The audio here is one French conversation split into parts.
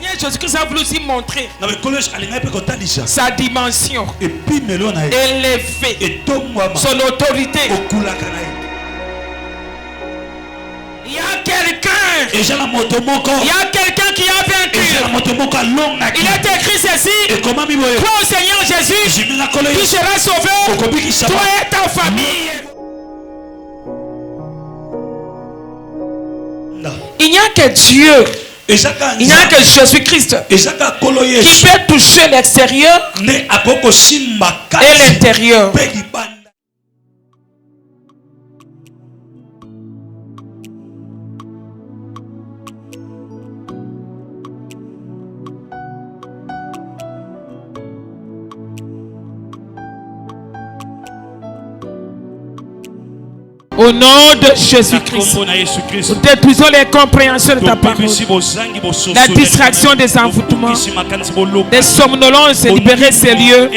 Seigneur Jésus-Christ a voulu aussi montrer sa dimension élevée, son autorité. Il y a quelqu'un qui a vaincu. Il est écrit ceci: toi, au Seigneur Jésus, tu seras sauvé, toi et ta famille. Il n'y a que Dieu, il n'y a que Jésus-Christ qui peut toucher l'extérieur et l'intérieur. Au nom de Jésus-Christ, nous détruisons les compréhensions de ta parole, la distraction des envoûtements, des somnolences, et libérer ces lieux.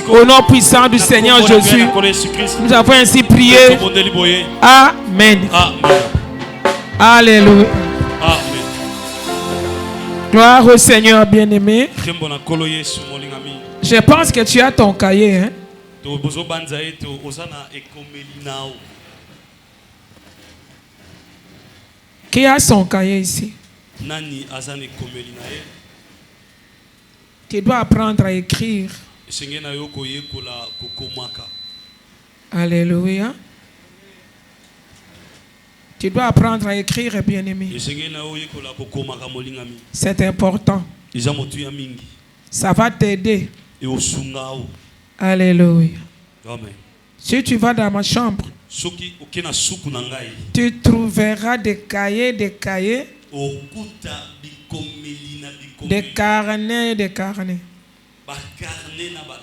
Au nom puissant du Seigneur Jésus, nous avons ainsi prié. Amen. Alléluia. Gloire au Seigneur bien-aimé. Je pense que tu as ton cahier. Hein? Qui a son cahier ici? Tu dois apprendre à écrire. Alléluia. Tu dois apprendre à écrire, bien-aimé. C'est important. Ça va t'aider. Alléluia. Si tu vas dans ma chambre, tu trouveras des cahiers, des carnets.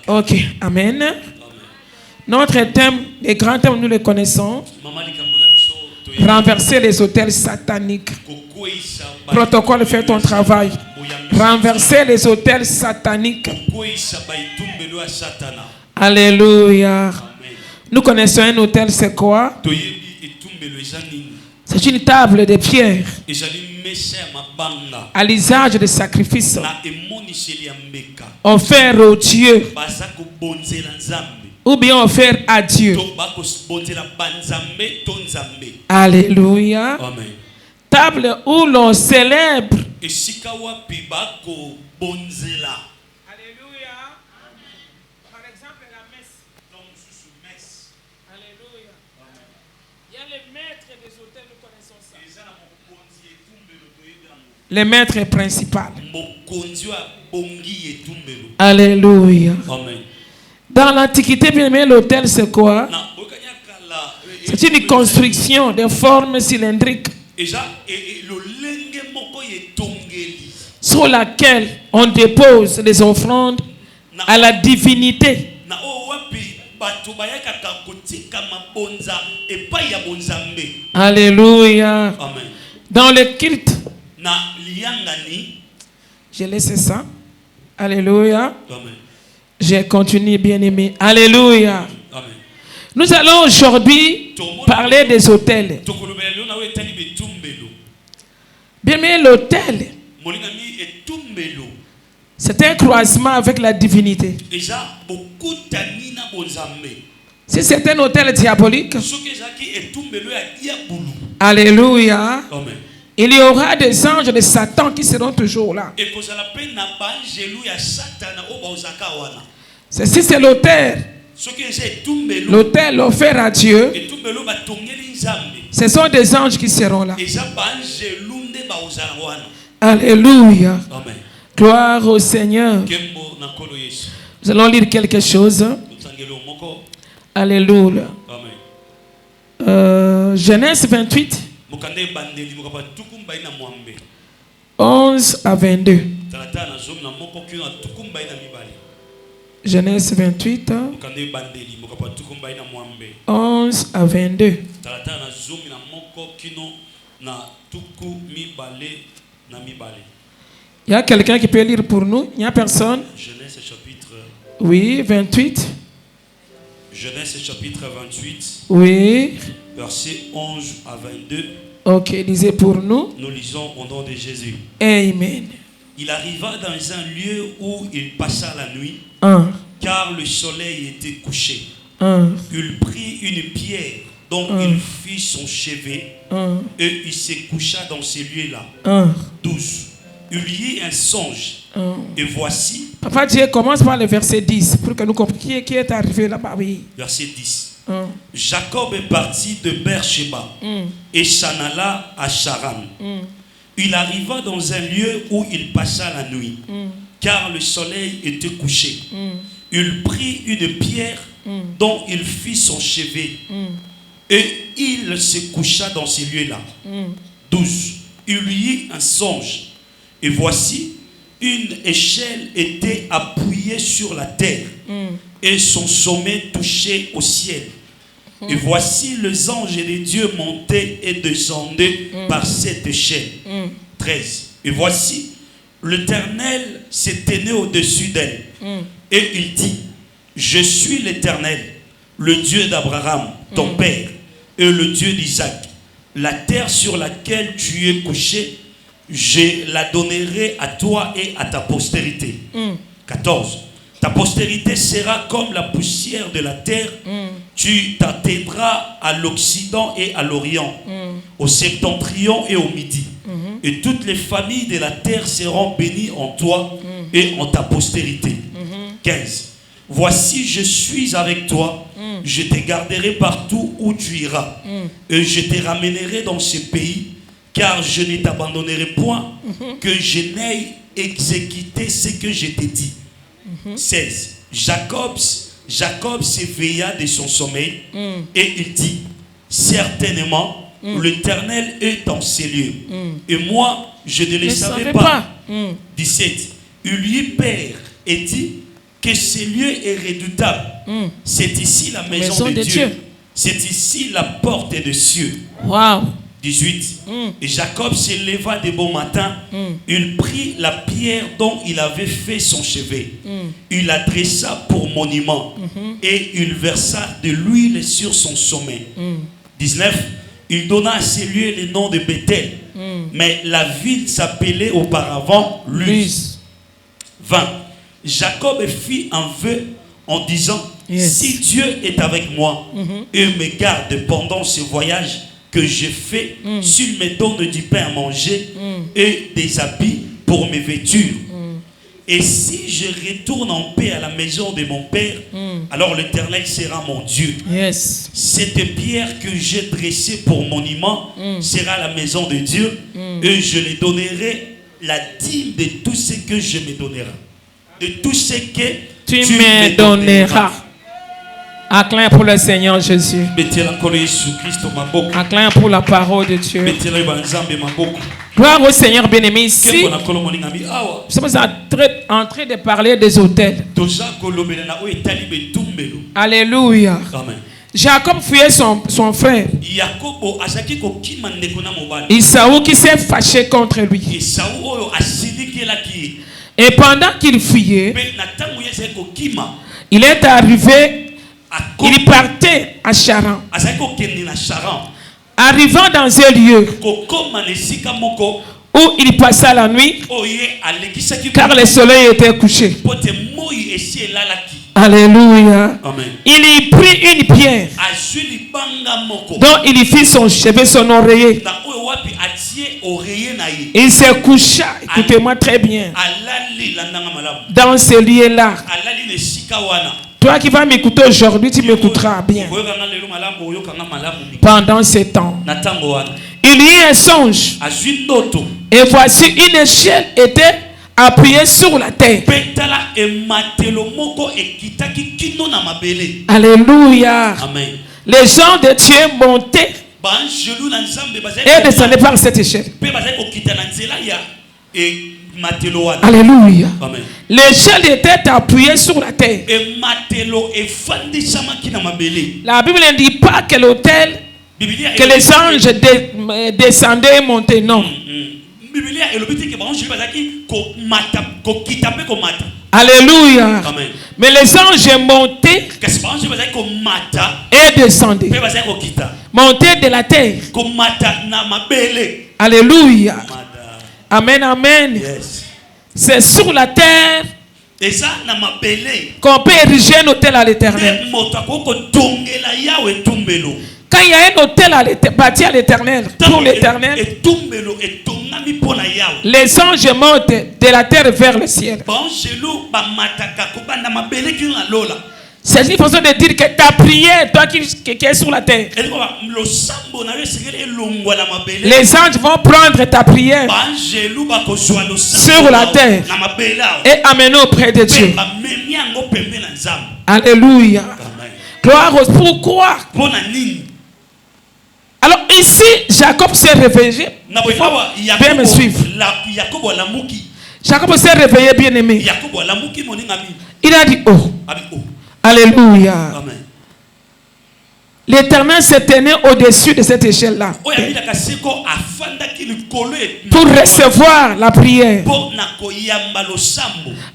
Ok, amen. Notre thème, les grands thèmes, nous les connaissons. Renverser les autels sataniques. Protocole, fais ton travail. Renverser les autels sataniques. Alléluia. Nous connaissons un autel, c'est quoi? C'est une table de pierre à l'usage de sacrifices offert au Dieu ou bien offert à Dieu. Alléluia. Table où l'on célèbre. Le maître principal. Alléluia. Dans l'Antiquité, bien aimé, l'autel c'est quoi? C'est une construction de forme cylindrique sur laquelle on dépose les offrandes à la divinité. Alléluia. Dans le culte, je laisse ça. Alléluia. J'ai continué, bien aimé. Alléluia. Nous allons aujourd'hui parler des autels. Bien aimé, l'autel, c'est un croisement avec la divinité. Si c'est un autel diabolique, alléluia, il y aura des anges de Satan qui seront toujours là. Si c'est l'autel offert à Dieu, ce sont des anges qui seront là. Alléluia. Gloire au Seigneur. Nous allons lire quelque chose. Alléluia. Genèse 28. 11 à 22. Genèse 28. 11 à 22. Il y a quelqu'un qui peut lire pour nous? Il n'y a personne? Genèse chapitre. Oui, 28. Genèse chapitre 28. Oui. Versets 11 à 22. Ok, lisez pour nous. Nous lisons au nom de Jésus. Amen. Il arriva dans un lieu où il passa la nuit, car le soleil était couché. Il prit une pierre dont il fit son chevet et il se coucha dans ces lieux-là. 12. Il y eut un songe. Et voici. Papa Dieu commence par le verset 10 pour que nous comprenions qui est arrivé là-bas. Oui. Verset 10. Jacob est parti de Beersheba et s'en alla à Charan. Il arriva dans un lieu où il passa la nuit, car le soleil était couché. Il prit une pierre dont il fit son chevet et il se coucha dans ces lieux-là. 12. Il y eut un songe. Et voici, une échelle était appuyée sur la terre et son sommet touchait au ciel. Et voici, les anges de Dieu montaient et descendaient par cette échelle. 13. Et voici, l'Éternel se tenait au-dessus d'elle. Et il dit, je suis l'Éternel, le Dieu d'Abraham, ton père, et le Dieu d'Isaac. La terre sur laquelle tu es couché, je la donnerai à toi et à ta postérité. 14. Ta postérité sera comme la poussière de la terre. Tu t'atteindras à l'Occident et à l'Orient, au septentrion et au Midi. Et toutes les familles de la terre seront bénies en toi et en ta postérité. 15. Voici, je suis avec toi. Je te garderai partout où tu iras. Et je te ramènerai dans ce pays, car je ne t'abandonnerai point, que je n'aie exécuté ce que je t'ai dit. 16. Jacob s'éveilla de son sommeil et il dit, certainement, l'Éternel est dans ces lieux. Et moi, je ne le savais pas. 17. Il lui père et dit que ce lieu est redoutable. C'est ici la maison de Dieu. C'est ici la porte des cieux. Wow. 18. Et Jacob se leva de bon matin. Il prit la pierre dont il avait fait son chevet. Il la dressa pour monument. Et il versa de l'huile sur son sommet. 19. Il donna à ces lieux le nom de Bethel. Mais la ville s'appelait auparavant Luz. 20. Jacob fit un vœu en disant, si Dieu est avec moi et me garde pendant ce voyage que j'ai fait, s'il me donne du pain à manger et des habits pour mes vêtures, et si je retourne en paix à la maison de mon père, alors l'Éternel sera mon Dieu. Cette pierre que j'ai dressée pour monument sera la maison de Dieu, et je lui donnerai la dîme de tout ce que je me donnerai. De tout ce que tu me donneras. Acclame pour le Seigneur Jésus. Acclame pour la parole de Dieu. Gloire au Seigneur bien-aimé. Ici, nous sommes en train de parler des autels. Alléluia. Amen. Jacob fuyait son frère. Isaou qui s'est fâché contre lui. Et pendant qu'il fuyait, il est arrivé. Il partait à Charan. Arrivant dans un lieu où il passa la nuit, car le soleil était couché. Alléluia. Amen. Il y prit une pierre dont il fit son chevet, son oreiller. Il se coucha, écoutez-moi très bien, dans ce lieu-là. Toi qui vas m'écouter aujourd'hui, tu m'écouteras bien. Pendant ce temps, il y eut un songe. Et voici, une échelle était appuyée sur la terre. Alléluia. Amen. Les gens de Dieu montaient et descendaient par cette échelle. Alléluia. Amen. L'échelle était appuyée sur la terre. La Bible ne dit pas que l'autel, que les anges descendaient et montaient. Non. Alléluia. Amen. Mais les anges montaient et descendaient. Montaient de la terre. Alléluia. Amen, amen. Yes. C'est sur la terre qu'on peut ériger un hôtel à l'Éternel. Quand il y a un hôtel bâti à l'Éternel, pour l'Éternel, les anges montent de la terre vers le ciel. C'est une façon de dire que ta prière, toi qui es sur la terre, les anges vont prendre ta prière sur la terre et amener auprès de Dieu. Alléluia. Gloire au pourquoi. Alors ici, Jacob s'est réveillé. Il faut bien me suivre. Jacob s'est réveillé, bien aimé. Il a dit, oh. Alléluia. L'Éternel s'est tenu au-dessus de cette échelle-là pour recevoir la prière.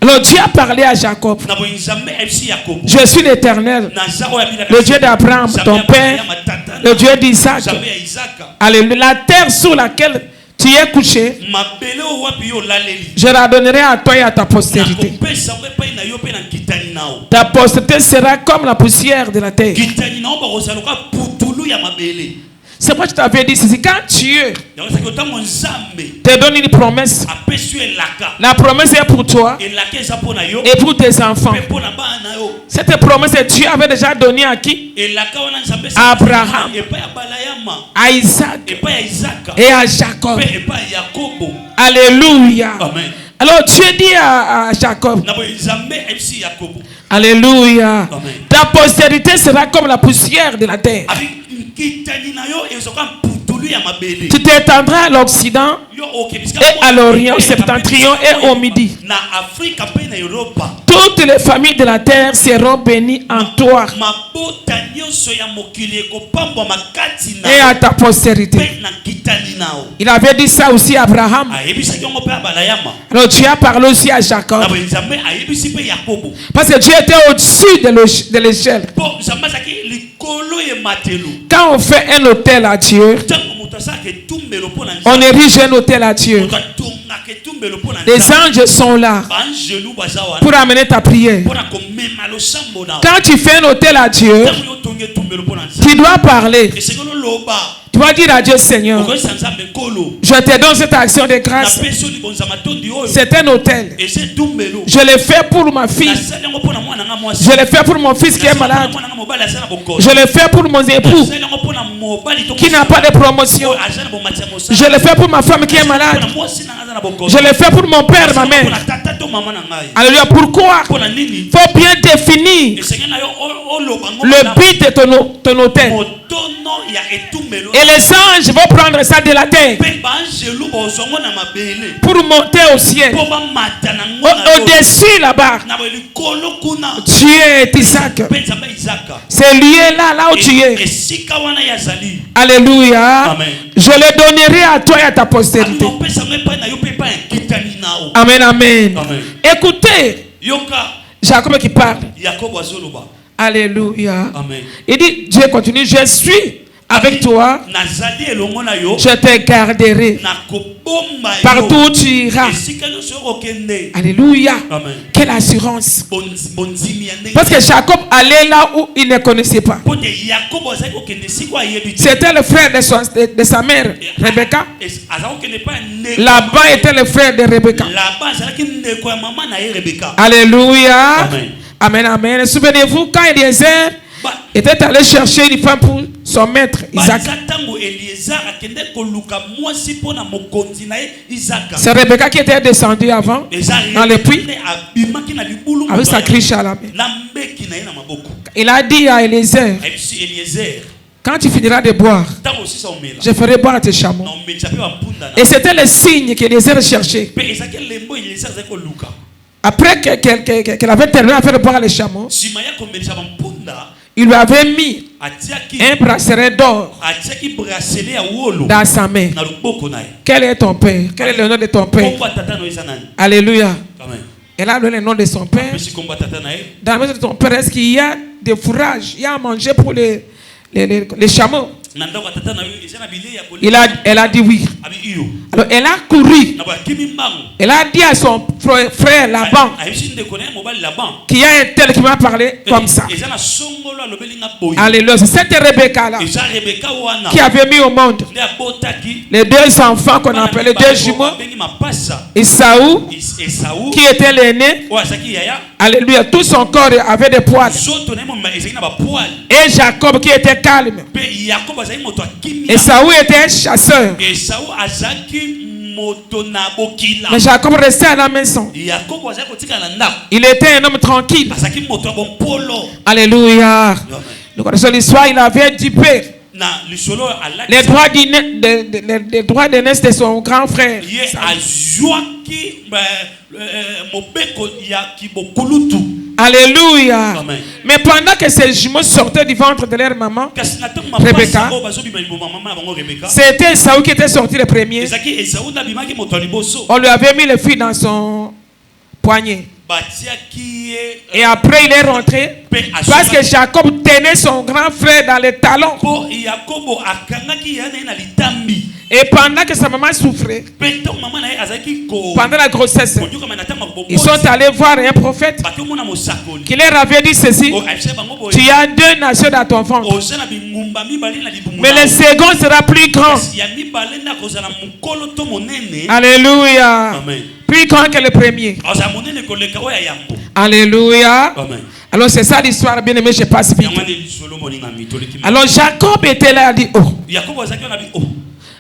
Alors Dieu a parlé à Jacob. Je suis l'Éternel, le Dieu d'Abraham, ton père, le Dieu d'Isaac. Alléluia. La terre sur laquelle tu es couché, je la donnerai à toi et à ta postérité. Ta postérité sera comme la poussière de la terre. C'est moi qui t'avais dit ceci. Quand Dieu te donne une promesse, la promesse est pour toi et pour tes enfants. Cette promesse, Dieu avait déjà donnée à qui? À Abraham, à Isaac et à Jacob. Alléluia. Alors Dieu dit à Jacob, alléluia, ta postérité sera comme la poussière de la terre. Tu t'étendras à l'Occident et à l'Orient, au septentrion et au Midi. Toutes les familles de la terre seront bénies en toi et à ta postérité. Il avait dit ça aussi à Abraham. Alors Dieu a parlé aussi à Jacob. Parce que Dieu était au-dessus de l'échelle. Quand on fait un hôtel à Dieu, on érige un hôtel à Dieu. Les anges sont là pour amener ta prière. Quand tu fais un hôtel à Dieu, tu dois parler. Tu vas dire à Dieu, Seigneur, je te donne cette action de grâce. C'est un hôtel. Je l'ai fait pour ma fille. Je l'ai fait pour mon fils qui est malade. Je l'ai fait pour mon époux qui n'a pas de promotion. Je l'ai fait pour ma femme qui est malade. Je l'ai fait pour mon père, ma mère. Alléluia. Pourquoi? Il faut bien définir le but de ton hôtel. Et les anges vont prendre ça de la terre pour monter au ciel. Au-dessus là-bas, Dieu est Isaac. C'est lié là où tu es. Alléluia. Amen. Je le donnerai à toi et à ta postérité. Amen, amen. Amen. Écoutez, Jacob qui parle. Alléluia. Amen. Il dit, Dieu continue, je suis avec toi, je te garderai partout où tu iras. Alléluia. Amen. Quelle assurance. Parce que Jacob allait là où il ne connaissait pas. C'était le frère de sa mère, Rebecca. Là-bas était le frère de Rebecca. Alléluia. Amen. Amen, amen. Souvenez-vous quand Eliezer était allé chercher une femme pour son maître Isaac. C'est Rebecca qui était descendue avant dans le puits avec sa criche à la main. Il a dit à Eliezer, quand tu finiras de boire, je ferai boire tes chameaux. Et c'était le signe qu'Eliezer cherchait. Après qu'elle avait terminé à faire boire les chameaux, il lui avait mis un bracelet d'or dans sa main. Quel est ton père? Quel est le nom de ton père? Alléluia. Elle a donné le nom de son père. Dans la maison de ton père, est-ce qu'il y a des fourrages? Il y a à manger pour les chameaux? Elle a dit oui. Alors elle a couru. Elle a dit à son frère Laban, qui a un tel qui m'a parlé comme ça. Alléluia. C'est cette Rebecca là qui avait mis au monde les deux enfants qu'on appelait deux jumeaux. Esaü, qui était l'aîné. Alléluia. Tout son corps avait des poils. Et Jacob qui était calme. Esaü était un chasseur. Mais Jacob restait à la maison. Il était un homme tranquille. Alléluia. Nous connaissons l'histoire. Il avait dupé les droits d'aînesse de son grand frère. Alléluia. Amen. Mais pendant que ces jumeaux sortaient du ventre de leur maman, Rebecca, c'était Esaü qui était sorti le premier. On lui avait mis le fil dans son poignet. Et après il est rentré parce que Jacob tenait son grand frère dans les talons. Et pendant que sa maman souffrait, pendant la grossesse, ils sont allés voir un prophète qui leur avait dit ceci: tu as deux nations dans ton ventre, mais le second sera plus grand. Alléluia. Amen. Plus grand que le premier. Alléluia. Amen. Alors c'est ça l'histoire, bien aimé, je passe vite. Alors Jacob était là, il a dit oh.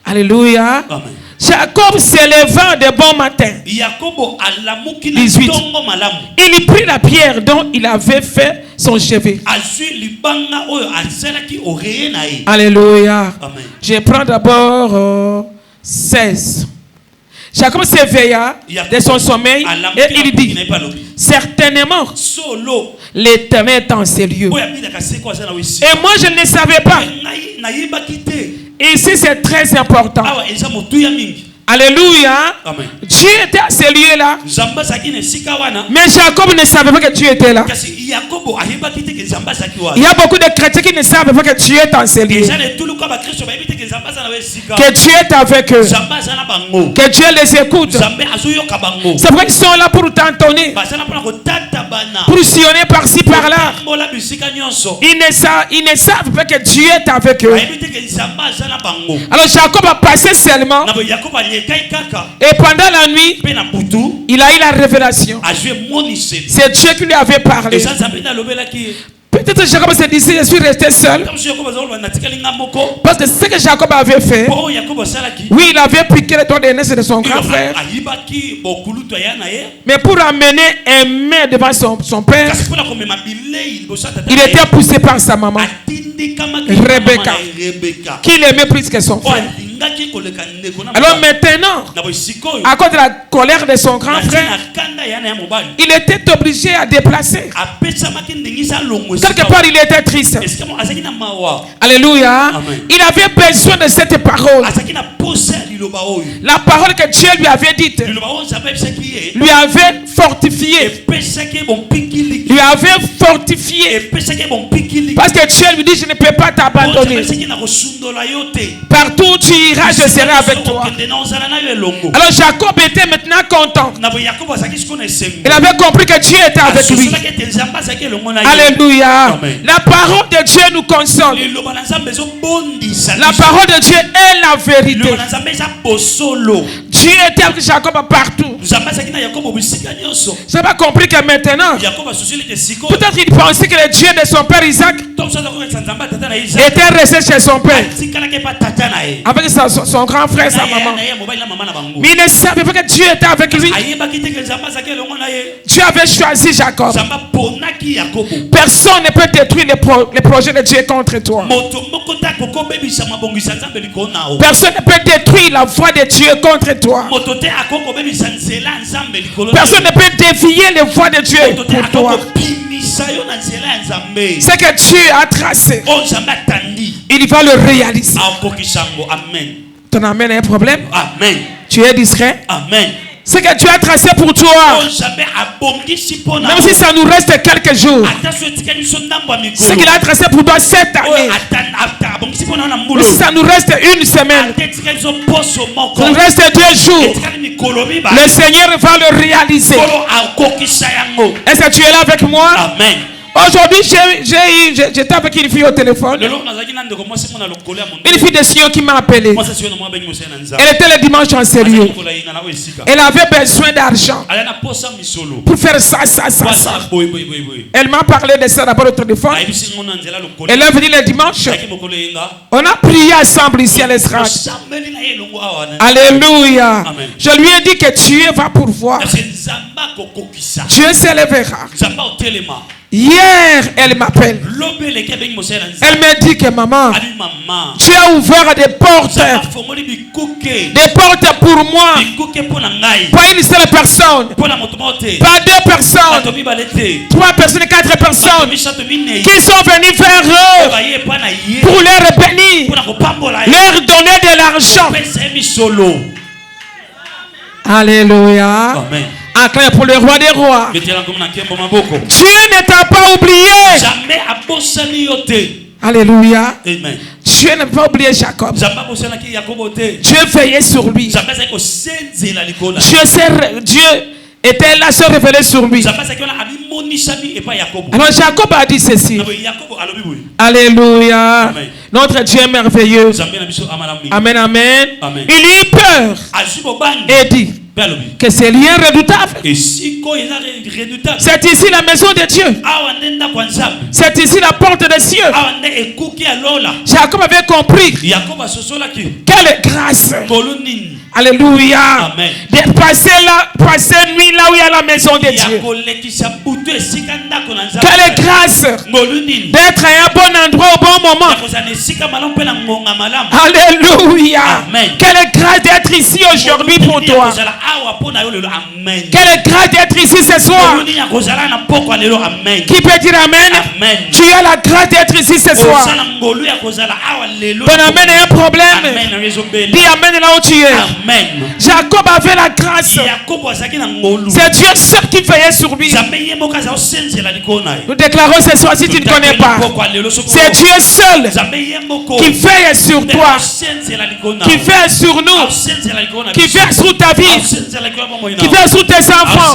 Alléluia. Amen. Jacob s'éleva de bon matin. 18. Il prit la pierre dont il avait fait son chevet. Alléluia. Amen. Je prends d'abord 16. Jacob s'éveilla de son sommeil et il dit: certainement l'Éternel est en ces lieux. Et moi je ne savais pas. Ici c'est très important. Alléluia. Amen. Dieu était à ces lieux-là. Mais Jacob ne savait pas que Dieu était là. Il y a beaucoup de chrétiens qui ne savent pas que Dieu est en ces lieux. Que Dieu est avec eux. Que Dieu les écoute. C'est vrai qu'ils sont là pour t'entonner, pour sillonner par-ci par-là. Ils ne savent pas que Dieu est avec eux. Alors Jacob a passé seulement. Et pendant la nuit, il a eu la révélation. C'est Dieu qui lui avait parlé. Peut-être Jacob se disait: je suis resté seul. Parce que ce que Jacob avait fait, oui, il avait piqué le doigt d'aînesse de son grand frère. Mais pour amener un mets devant son père, il était poussé par sa maman, Rebecca, qui l'aimait plus que son frère. Alors maintenant, à cause de la colère de son grand frère, il était obligé à déplacer. Quelque part il était triste. Alléluia. Amen. Il avait besoin de cette parole. La parole que Dieu lui avait dite lui avait fortifié. Lui avait fortifié. Parce que Dieu lui dit: je ne peux pas t'abandonner. Partout où tu iras, je serai avec toi. Alors Jacob était maintenant content. Il avait compris que Dieu était avec lui. Alléluia. Amen. La parole de Dieu nous console. La parole de Dieu est la vérité. Dieu était avec Jacob partout. Je n'ai pas compris que maintenant, peut-être il pensait que le Dieu de son père Isaac était resté chez son père avec son grand frère, sa maman. Mais il ne savait pas que Dieu était avec lui. Dieu avait choisi Jacob. Personne ne peut détruire les projets de Dieu contre toi. Personne ne peut détruire la voix de Dieu contre toi. Personne ne peut dévier les voies de Dieu pour toi. Ce que Dieu a tracé, il va le réaliser. Ton amen a un problème? Amen. Tu es discret? Amen. Ce que Dieu a tracé pour toi, même si ça nous reste quelques jours, ce qu'il a tracé pour toi cette année, même si ça nous reste une semaine, il nous reste 2 jours, le Seigneur va le réaliser. Est-ce que tu es là avec moi? Amen. Aujourd'hui, j'étais avec une fille au téléphone. Une fille de Sion qui m'a appelé. Elle était le dimanche en sérieux. Elle avait besoin d'argent pour faire ça. Elle m'a parlé de ça d'abord au téléphone. Elle est venue le dimanche. On a prié ensemble ici à l'Esrac. Alléluia. Je lui ai dit que Dieu va pourvoir. Dieu s'élèvera. Hier, elle m'appelle. Elle me dit que maman, tu as ouvert des portes. Des portes pour moi. Pas une seule personne. Pas 2 personnes. 3 personnes, 4 personnes qui sont venues vers eux pour leur bénir, leur donner de l'argent. Alléluia. Amen. Acclame pour le roi des rois. Dieu ne t'a pas oublié. Alléluia. Amen. Dieu n'a pas oublié Jacob. Dieu veillait sur lui. Dieu était là, se révéler sur lui. Alors Jacob a dit ceci. Alléluia. Amen. Notre Dieu est merveilleux. Amen, amen. Il eut peur et dit que c'est liens redoutable. C'est ici la maison de Dieu. C'est ici la porte des cieux. Jacob avait compris. Quelle grâce. Alléluia. Amen. De passer nuit là où il y a la maison de Dieu. Quelle grâce d'être à un bon endroit au bon moment. Alléluia. Amen. Quelle grâce d'être ici aujourd'hui pour toi. Quelle grâce d'être ici ce soir. Qui peut dire amen? Amen. Tu as la grâce d'être ici ce soir. Ton amen est un problème. Dis amen là où tu es. Amen. Jacob avait la grâce. C'est Dieu seul qui veillait sur lui. Nous déclarons ce soir, si tu ne connais pas, c'est Dieu seul qui veille sur toi, qui veille sur nous, qui veille sur ta vie, qui veille sur tes enfants,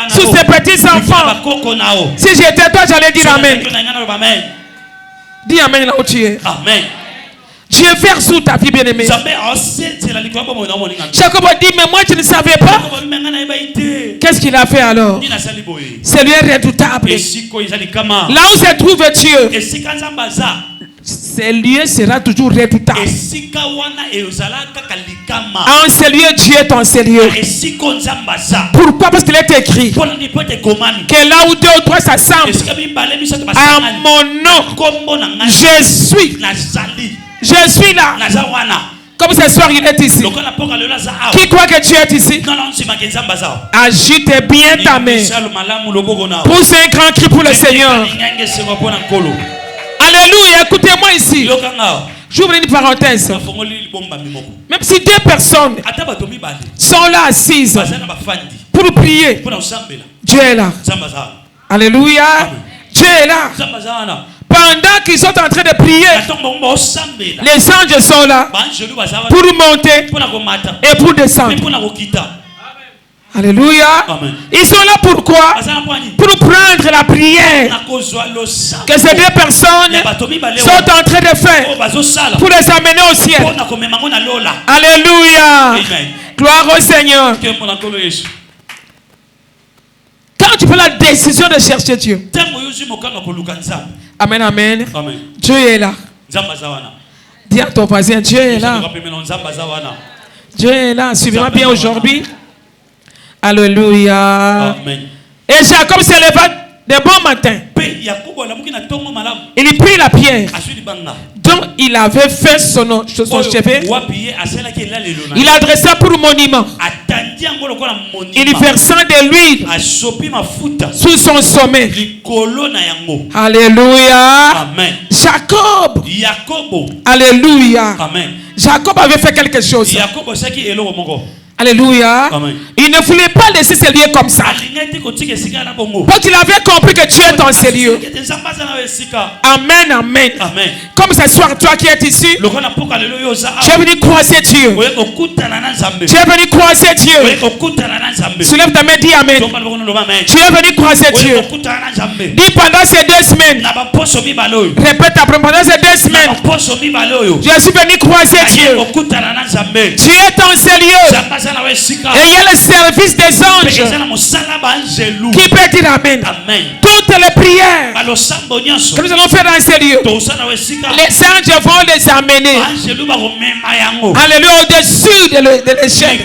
sur tes petits enfants. Si j'étais toi, j'allais dire amen. Dis amen là où tu es. Amen. Dieu veille sur ta vie, bien-aimé. Jacob a dit, mais moi je ne savais pas. Qu'est-ce qu'il a fait alors? C'est lui redoutable. Là où se trouve Dieu, ce lieu sera toujours redoutable. En ce lieu, Dieu est en ce lieu. Pourquoi? Parce qu'il est écrit que là où 2 ou 3 s'assemblent à mon nom, je suis. Je suis là. Comme ce soir il est ici. Qui croit que tu es ici? Agite bien ta main. Pousse un grand cri pour le Seigneur. Alléluia. Écoutez-moi ici. J'ouvre une parenthèse. Même si 2 personnes sont là assises pour prier, Dieu est là. Alléluia. Dieu est là. Pendant qu'ils sont en train de prier, les anges sont là pour monter et pour descendre. Alléluia. Ils sont là pourquoi? Pour prendre la prière que ces 2 personnes sont en train de faire pour les amener au ciel. Alléluia. Gloire au Seigneur. Quand tu prends la décision de chercher Dieu, amen, amen, Dieu est là. Dis à ton voisin, Dieu est là. Dieu est là. Suivez-moi bien aujourd'hui. Alléluia. Amen. Et Jacob se leva de bon matin. Il prit la pierre dont il avait fait son chevet. Il adressa pour monument. Il versa de l'huile sous son sommet. Alléluia. Amen. Jacob. Alléluia. Amen. Jacob avait fait quelque chose. Alléluia. Amen. Il ne voulait pas laisser ces lieux comme ça. Donc il avait compris que Dieu est dans ces lieux. Amen, amen. Amen. Comme ce soir, toi qui es ici, tu es venu croiser Dieu. Tu es venu croiser Dieu. Soulève ta main, dis amen. Tu es venu croiser Dieu. Dis pendant ces 2 semaines. Répète après, pendant ces 2 semaines. Je suis venu croiser Dieu. Tu es dans ces lieux. Et il y a le service des anges qui peut dire amen. Toutes les prières que nous allons faire dans ces lieux, les anges vont les amener. Alléluia, au-dessus de l'échelle.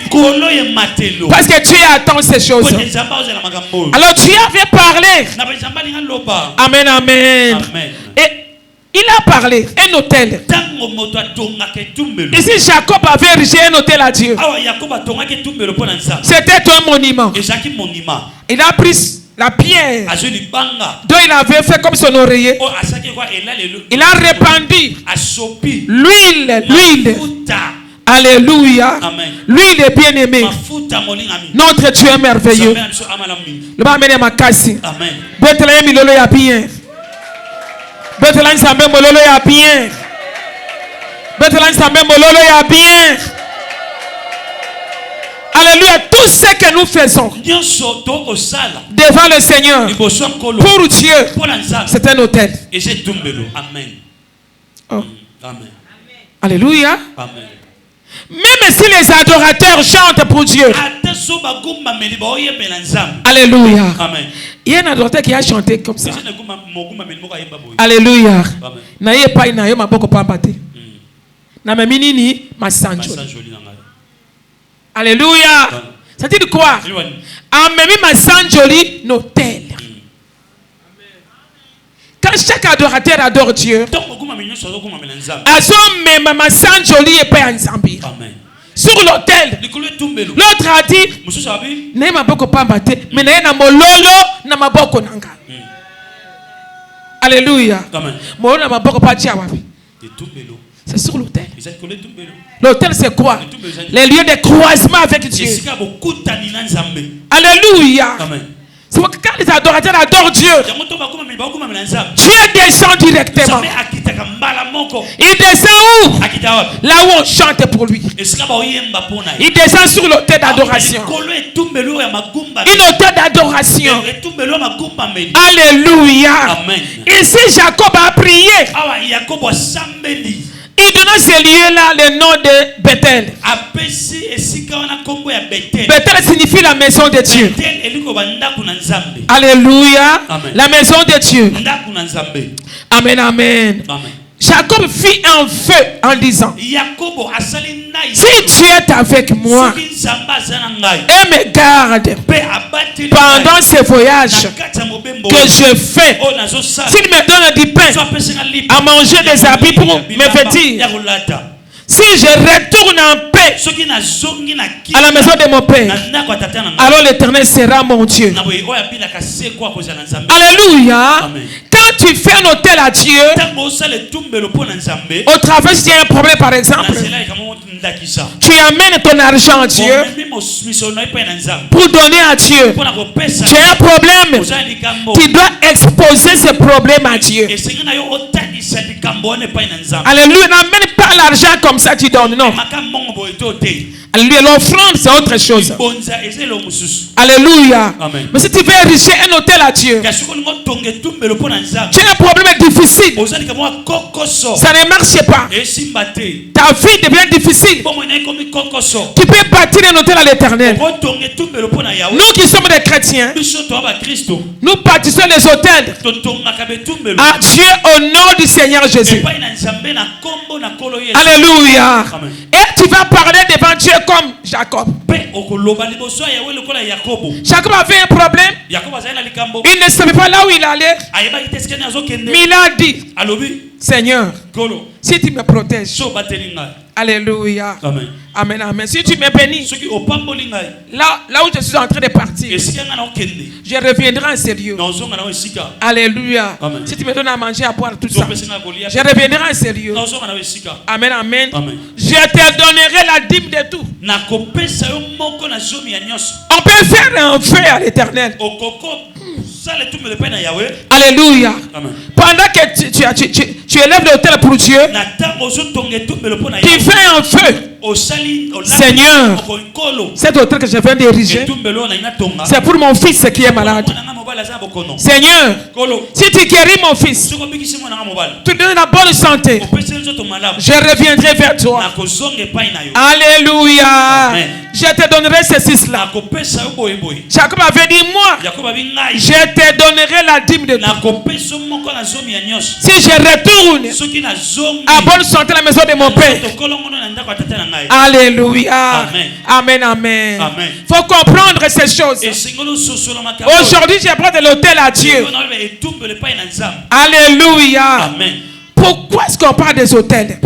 Parce que Dieu attend ces choses. Alors Dieu avait parlé. Amen, amen. Et il a parlé, un hôtel. Ici, Jacob avait érigé un hôtel à Dieu. C'était un monument. Il a pris la pierre dont il avait fait comme son oreiller. Il a répandu l'huile. Alléluia. L'huile est bien aimée. Notre Dieu est merveilleux. Le va amener ma casse. Bethléem, il est bien. Bethléem, ça me mololo ya bien. Bethléem, ça me mololo ya bien. Alléluia. Tout ce que nous faisons devant le Seigneur, pour Dieu, c'est un hôtel. Amen. Oh. Amen. Alléluia. Amen. Même si les adorateurs chantent pour Dieu. Alléluia. Amen. Il y a un adorateur qui a chanté comme ça. Alléluia. Naye pa ina yo maboko pambate. Na memini ni masanjo. Alléluia. Ça dit quoi? Amemi masanjoli notel. Quand chaque adorateur adore Dieu, sur l'autel, l'autre a dit ne maboko pambate, mais na mololo na maboko nanga. Alléluia. Mololo na maboko pa tia wapi? C'est sur l'autel. L'autel c'est quoi? Les lieux de croisement avec Dieu. Alléluia. C'est pourquoi quand les adorateurs adorent Dieu, Dieu descend directement. Il descend où? Là où on chante pour lui. Il descend sur l'autel d'adoration. Une autel d'adoration. Alléluia. Ici Jacob a prié. Il donna ce lieu-là le nom de Bethel. Bethel signifie la maison de Dieu. Alléluia. Amen. La maison de Dieu. Amen, amen. Jacob fit un feu en disant, si Dieu est avec moi et me garde pendant ce voyage que je fais, s'il me donne du pain à manger, des habits pour me vêtir, si je retourne en paix à la maison de mon père, alors l'Éternel sera mon Dieu. Alléluia. Amen. Quand tu fais un hôtel à Dieu, au travail, si tu as un problème par exemple, tu amènes ton argent à Dieu pour donner à Dieu. Tu as un problème, tu dois exposer ce problème à Dieu. Alléluia. N'amène pas l'argent comme ça, tu donnes. Non. Alléluia. L'offrande, c'est autre chose. Alléluia. Amen. Mais si tu veux ériger un hôtel à Dieu, tu as un problème difficile, ça ne marche pas, ta vie devient difficile, tu peux bâtir un hôtel à l'Éternel. Nous qui sommes des chrétiens, nous bâtissons les hôtels à Dieu au nom du Seigneur Jésus. Alléluia. Amen. Et tu vas parler devant Dieu comme Jacob. Jacob avait un problème. Il ne savait pas là où il allait. Mais il a dit, Seigneur, si tu me protèges, Alléluia. Amen. Amen, amen. Si tu me bénis, là où je suis en train de partir, je reviendrai en sérieux. Alléluia. Amen. Si tu me donnes à manger, à boire, tout ça, je reviendrai en sérieux. Amen, amen. Amen. Je te donnerai la dîme de tout. On peut faire un feu à l'Éternel. Alléluia. Amen. Pendant que tu élèves l'autel pour Dieu, tu fais un feu. Seigneur, cet autel que je viens d'ériger, c'est pour mon fils qui est malade. Seigneur, si tu guéris mon fils, tu lui donnes la bonne santé, je reviendrai vers toi. Alléluia. Amen. Je te donnerai ceci-là. Jacob avait dit, moi, je te donnerai la dîme de tout. Si je retourne à bonne santé à la maison de mon père. Alléluia. Amen. Amen, amen. Amen. Faut comprendre ces choses. Aujourd'hui, j'ai pris de l'autel à Dieu. Alléluia. Amen. Pourquoi est-ce qu'on parle des hôtels?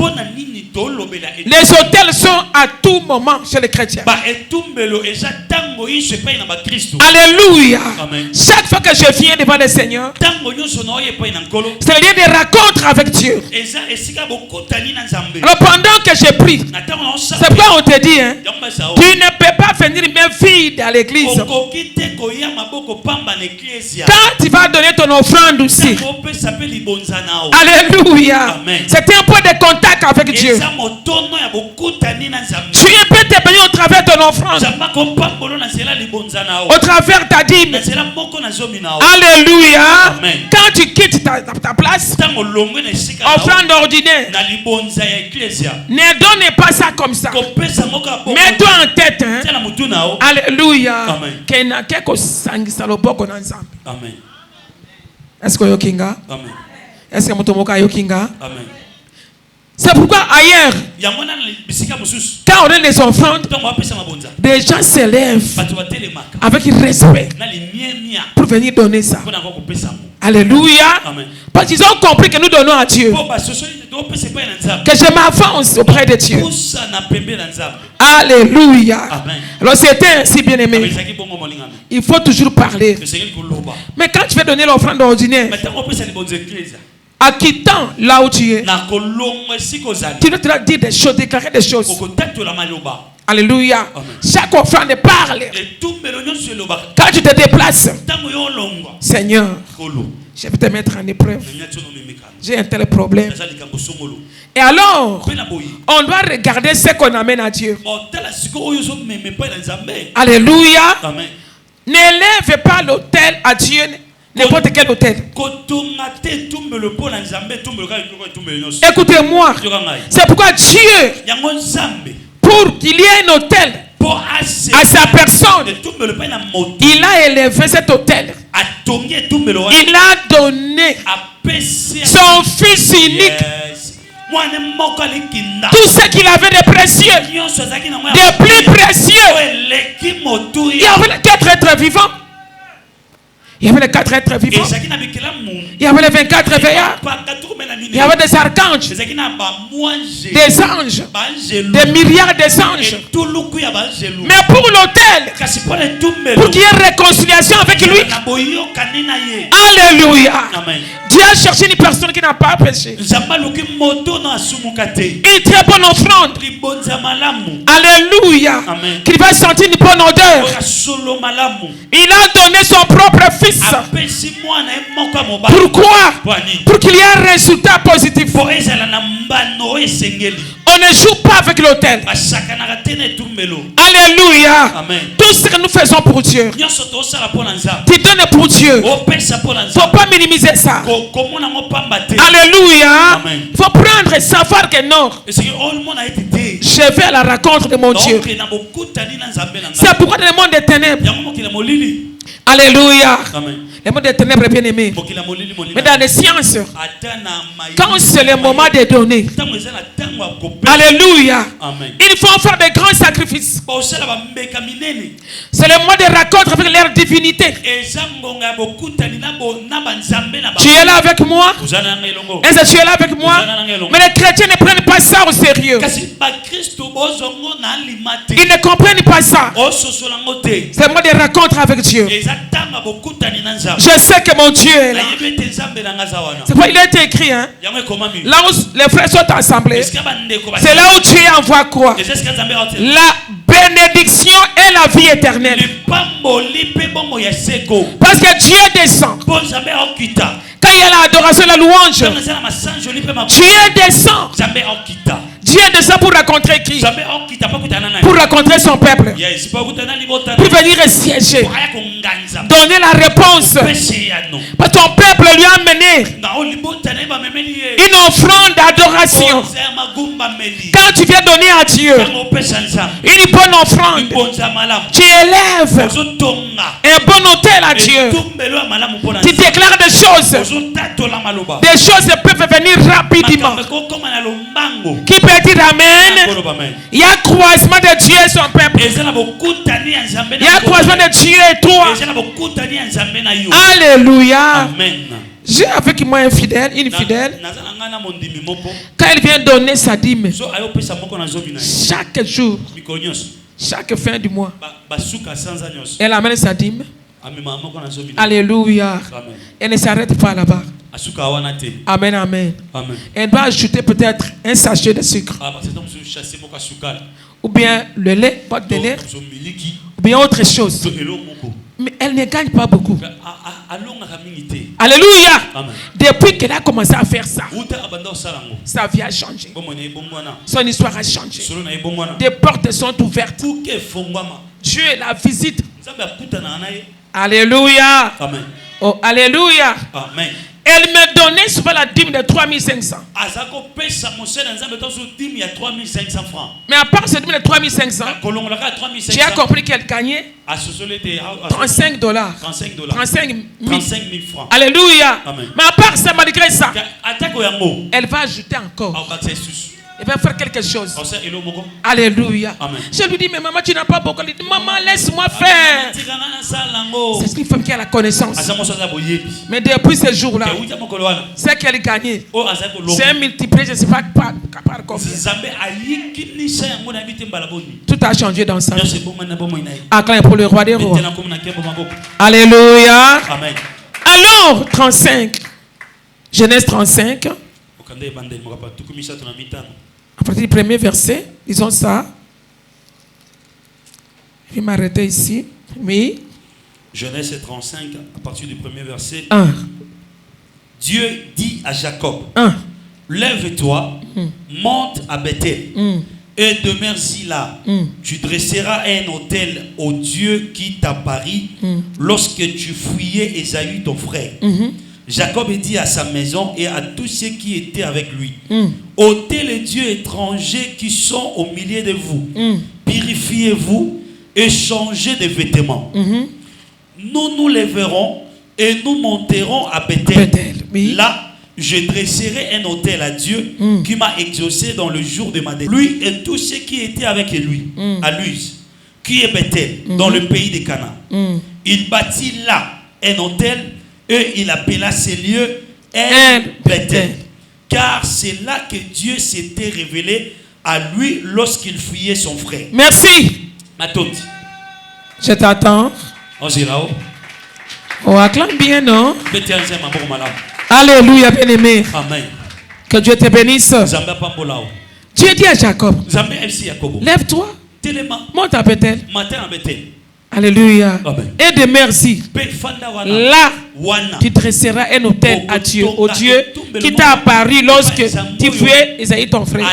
Les hôtels sont à tout moment chez les chrétiens. Alléluia. Amen. Chaque fois que je viens devant le Seigneur, c'est le lieu de rencontre avec Dieu. Alors pendant que je prie, c'est pourquoi on te dit, hein, tu ne peux pas venir main vide à l'église. Quand tu vas donner ton offrande aussi, alléluia, c'est un point de contact avec Dieu. Tu peux te bénir au travers de ton offrande, au travers ta dîme. Alléluia. Amen. Quand tu quittes ta place, offrande ordinaire, ne donne pas ça comme ça. Mets-toi en tête, hein. Alléluia. Amen. Amen. Est-ce que yokinga? Amen. Est-ce que mutomoka yokinga? Amen. C'est pourquoi ailleurs, quand on a les offrandes, des gens s'élèvent avec respect pour venir donner ça. Alléluia. Amen. Parce qu'ils ont compris que nous donnons à Dieu, que je m'avance auprès de Dieu. Alléluia. Amen. Alors c'était ainsi, bien aimé. Il faut toujours parler. Mais quand tu veux donner l'offrande ordinaire, en quittant là où tu es, tu dois dire des choses, déclarer des choses. Alléluia. Amen. Chaque offrande parle. Quand tu te déplaces, Seigneur, je vais te mettre en épreuve. J'ai un tel problème. Et alors, on doit regarder ce qu'on amène à Dieu. Alléluia. Amen. N'élève pas l'autel à Dieu, n'importe quel autel. Écoutez-moi. C'est pourquoi Dieu, pour qu'il y ait un autel à sa personne, il a élevé cet autel. Il a donné son fils unique. Tout ce qu'il avait de précieux, de plus précieux. Il y avait les 4 êtres vivants. Il y avait les 4 êtres vivants. Il y avait les 24 réveillards. Il y avait des archanges, des anges, des milliards d'anges. Mais pour l'autel, pour qu'il y ait réconciliation avec lui, alléluia. Dieu a cherché une personne qui n'a pas péché. Une très bonne offrande. Alléluia. Qui va sentir une bonne odeur. Il a donné son propre fils. Pourquoi? Pour qu'il y ait un résultat positif. On ne joue pas avec l'autel. Alléluia. Tout ce que nous faisons pour Dieu, tu donnes pour Dieu. Il ne faut pas minimiser ça. Alléluia. Il faut prendre et savoir que non, je vais à la rencontre de mon Dieu. C'est pourquoi dans le monde des ténèbres, Alléluia. Amen. Les mots des ténèbres, bien aimés. Mais dans les sciences, quand c'est le moment de donner, alléluia, Amen. ils vont faire de grands sacrifices. C'est le moment de rencontre avec leur divinité. Tu es là avec moi? Est-ce que tu es là avec moi? Mais les chrétiens ne prennent pas ça au sérieux. Ils ne comprennent pas ça. C'est le moment de rencontre avec Dieu. Je sais que mon Dieu est là. C'est pourquoi il a été écrit, hein? Là où les frères sont assemblés, c'est là où Dieu envoie quoi? La bénédiction et la vie éternelle. Parce que Dieu descend. Quand il y a l'adoration, la louange, Dieu descend. Dieu descend pour rencontrer qui? Pour rencontrer son peuple. Pour venir siéger. Donner la réponse. Parce que ton peuple lui a amené une offrande d'adoration. Quand tu viens donner à Dieu une bonne offrande, tu élèves un bon hôtel à Dieu. Tu déclares des choses. Des choses peuvent venir rapidement. Qui peut dire amen? Il y a croisement de Dieu et son peuple. Il y a croisement de Dieu et toi. Alléluia. J'ai avec moi un fidèle, une fidèle. Quand elle vient donner sa dîme, chaque jour, chaque fin du mois, elle amène sa dîme. Alléluia. Elle ne s'arrête pas là-bas. Amen, amen. Elle doit ajouter peut-être un sachet de sucre. Ou bien le lait, pas de lait. Ou bien autre chose. Mais elle ne gagne pas beaucoup. Alléluia. Depuis qu'elle a commencé à faire ça, sa vie a changé. Son histoire a changé. Des portes sont ouvertes. Dieu la visite. Alléluia. Amen. Oh, alléluia. Amen. Elle me donnait souvent la dîme de 3500. Mais à part cette dîme de 3500, tu as compris qu'elle gagnait $35. 35 000 francs. Alléluia. Amen. Mais à part ça, malgré ça, elle va ajouter encore. Elle va faire quelque chose. Alléluia. Amen. Je lui dis, mais maman, tu n'as pas beaucoup. Elle dit, maman, laisse-moi faire. C'est une femme qui a la connaissance. Mais depuis ce jour-là, c'est qu'elle gagnait. C'est un multiplié, je ne sais pas par combien. Tout a changé dans sa vie. Acclame pour le roi des rois. Alléluia. Amen. Alors, 35. Genèse 35. À partir du premier verset, disons ça. Je vais m'arrêter ici. Oui. Genèse 35, à partir du premier verset. 1. Dieu dit à Jacob, 1. Lève-toi, monte à Bethel et demeure-y là. Tu dresseras un autel au Dieu qui t'apparut lorsque tu fuyais Ésaü ton frère. Jacob dit à sa maison et à tous ceux qui étaient avec lui, ôtez les dieux étrangers qui sont au milieu de vous, purifiez-vous et changez de vêtements. Nous nous lèverons et nous monterons à Bethel. Oui. Là, je dresserai un autel à Dieu qui m'a exaucé dans le jour de ma délivrance. Lui et tous ceux qui étaient avec lui, à Luz, qui est Bethel, dans le pays de Canaan. Il bâtit là un autel et il appela ces lieux Bethel. Car c'est là que Dieu s'était révélé à lui lorsqu'il fuyait son frère. Merci. Je t'attends. Oh, acclame bien, non? Alléluia, bien-aimé. Amen. Que Dieu te bénisse. Dieu dit à Jacob, lève-toi, monte à Bethel. Alléluia. Amen. Et de merci. Là, tu dresseras un autel à Dieu, au Dieu qui t'a apparu lorsque tu fuyais Ésaü ton frère.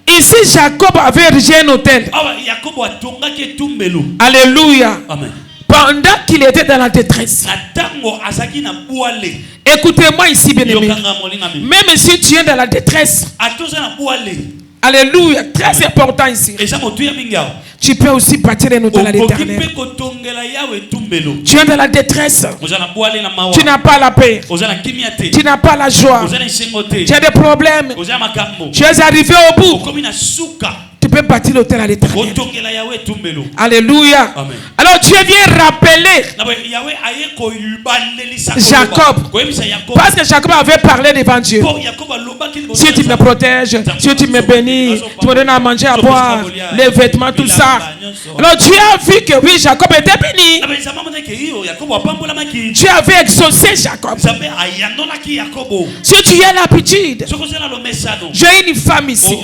Ici, Jacob avait érigé un autel. Alléluia. Amen. Pendant qu'il était dans la détresse. Écoutez-moi ici, bien-aimé. Même si tu es dans la détresse, Alléluia. Très important ici. Tu peux aussi bâtir un hôtel à l'Éternel. Tu es dans la détresse. Tu n'as pas la paix. Tu n'as pas la joie. Tu as des problèmes. Tu es arrivé au bout. Tu peux bâtir l'hôtel à l'Éternel. Alléluia. Amen. Alors Dieu vient rappeler Jacob. Parce que Jacob avait parlé devant Dieu. Si tu me protèges, si tu me bénis, tu me donnes à manger, à boire, les vêtements, tout ça. Alors Dieu a vu que oui, Jacob était béni. Dieu avait exaucé Jacob. Si tu as l'habitude, j'ai une femme ici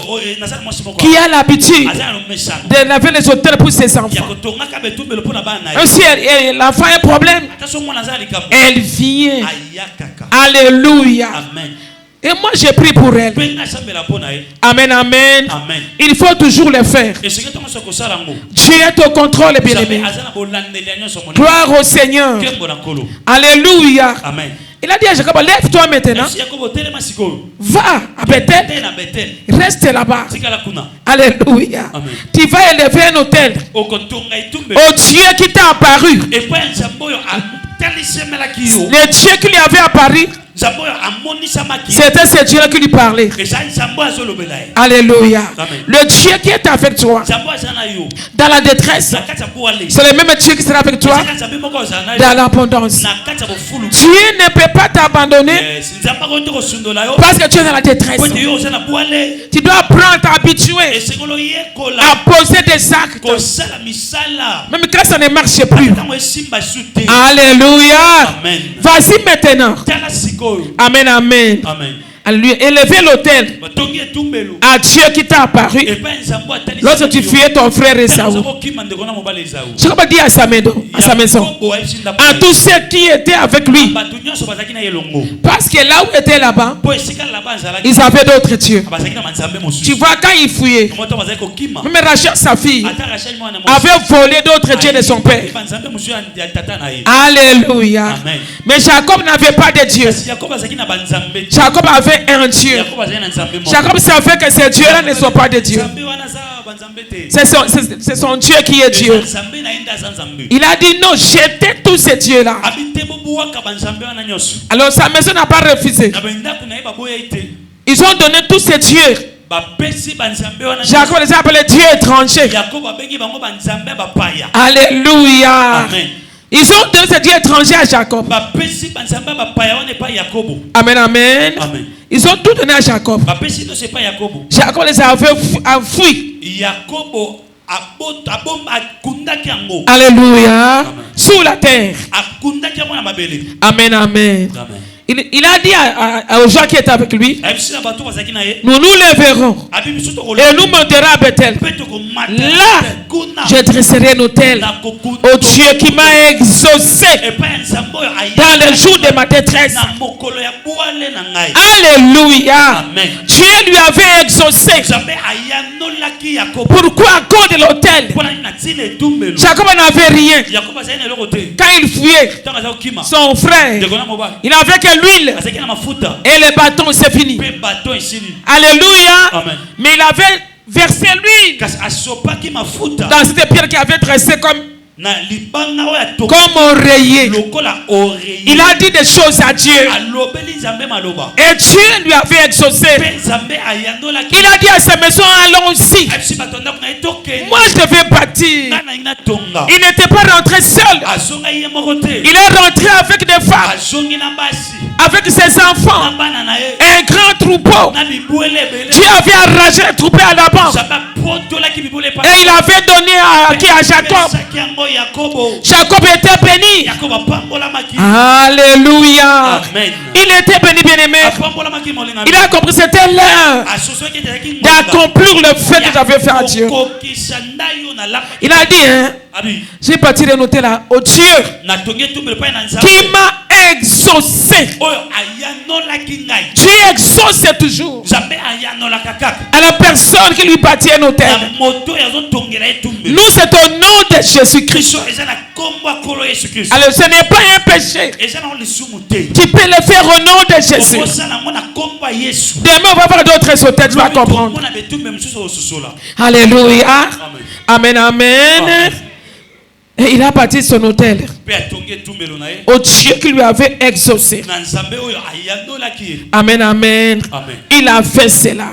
qui a l'habitude de laver les hôtels pour ses enfants. Et si l'enfant a un problème, elle vient. Alléluia. Et moi j'ai prié pour elle. Amen, amen. Il faut toujours le faire. Dieu est au contrôle, bien-aimé. Gloire au Seigneur. Alléluia. Amen. Il a dit à Jacob, lève-toi maintenant. Va à Bethel. Reste là-bas. Alléluia. Amen. Tu vas élever un hôtel au Dieu qui t'a apparu. Le Dieu qui lui avait apparu, c'était ce Dieu qui lui parlait. Alléluia. Amen. Le Dieu qui est avec toi dans la détresse, c'est le même Dieu qui sera avec toi dans l'abondance. Dieu ne peut pas t'abandonner parce que tu es dans la détresse. Tu dois apprendre à t'habituer à poser des actes même quand ça ne marche plus. Alléluia. Amen. Vas-y maintenant. Amen, amen. Amen. Alléluia. Élevez l'autel à Dieu qui t'a apparu lorsque tu fuyais ton frère Esaü. Jacob dit à sa maison, à tous ceux qui étaient avec lui, parce que là où était là-bas, ils avaient d'autres dieux. Tu vois, quand il fuyait, même Rachel, sa fille, avait volé d'autres dieux de son père. Alléluia. Amen. Mais Jacob n'avait pas de Dieu. Jacob avait un Dieu. Jacob savait que ces dieux-là ne sont pas de Dieu. C'est son Dieu qui est Dieu. Il a dit non, jetez tous ces dieux-là. Alors sa maison n'a pas refusé. Ils ont donné tous ces dieux. Jacob les a appelés dieux étrangers. Alléluia. Amen. Ils ont donné ces dieux étrangers à Jacob. Amen, amen. Amen. Ils ont tout donné à Jacob. Jacob les avait enfouis. Alléluia. Amen. Sous la terre. Amen, amen. Amen. Il a dit aux gens qui étaient avec lui, nous nous lèverons et nous monterons à Bethel. Là, je dresserai un hôtel au Dieu qui m'a exaucé dans le jour de ma détresse. Alléluia. Amen. Dieu lui avait exaucé. Pourquoi à cause de l'hôtel? Jacob n'avait rien. Quand il fuyait, son frère, il n'avait que l'huile et le bâton, c'est fini. Alléluia. Amen. Mais il avait versé l'huile dans cette pierre qui avait dressé comme oreiller. Il a dit des choses à Dieu et Dieu lui avait exaucé. Il a dit à sa maison, allons-y. Moi je vais bâtir. Il n'était pas rentré seul. Il est rentré avec des femmes, avec ses enfants, un grand troupeau. Dieu avait arrangé le troupeau à Laban et il avait donné à Jacob. Jacob était béni. Alléluia. Amen. Il était béni, bien-aimé. Il a compris, c'était l'heure d'accomplir le fait que j'avais fait à Dieu. Il a dit, hein, j'ai bâti un hôtel au Dieu qui m'a exaucé. Dieu exauce toujours à la personne qui lui bâtit un autel. Nous, c'est au nom de Jésus-Christ. Alors, ce n'est pas un péché. Tu peux le faire au nom de Jésus. Demain, on va voir d'autres autels, tu vas comprendre. Alléluia. Amen, amen. Et il a bâti son autel au Dieu qui lui avait exaucé. Amen, amen. Il a fait cela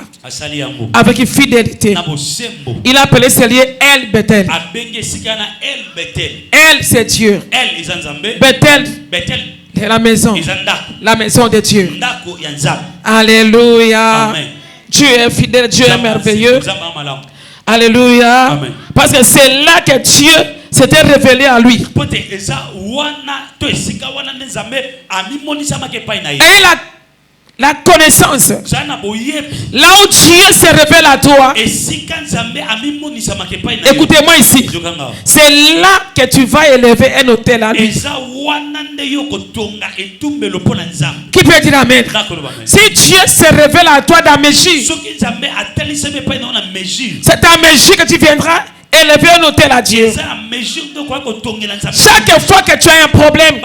avec fidélité. Il a appelé ce lieu El Bethel. El, c'est Dieu. Bethel, c'est la maison de Dieu. Alléluia. Dieu est fidèle, Dieu est merveilleux. Alléluia. Parce que c'est là que Dieu s'était révélé à lui. Et la connaissance, là où Dieu se révèle à toi, écoutez-moi ici, c'est là que tu vas élever un autel à lui. Qui peut dire amen? Si Dieu se révèle à toi dans Mégie, c'est à Mégie que tu viendras élever un autel à Dieu. Chaque fois que tu as un problème,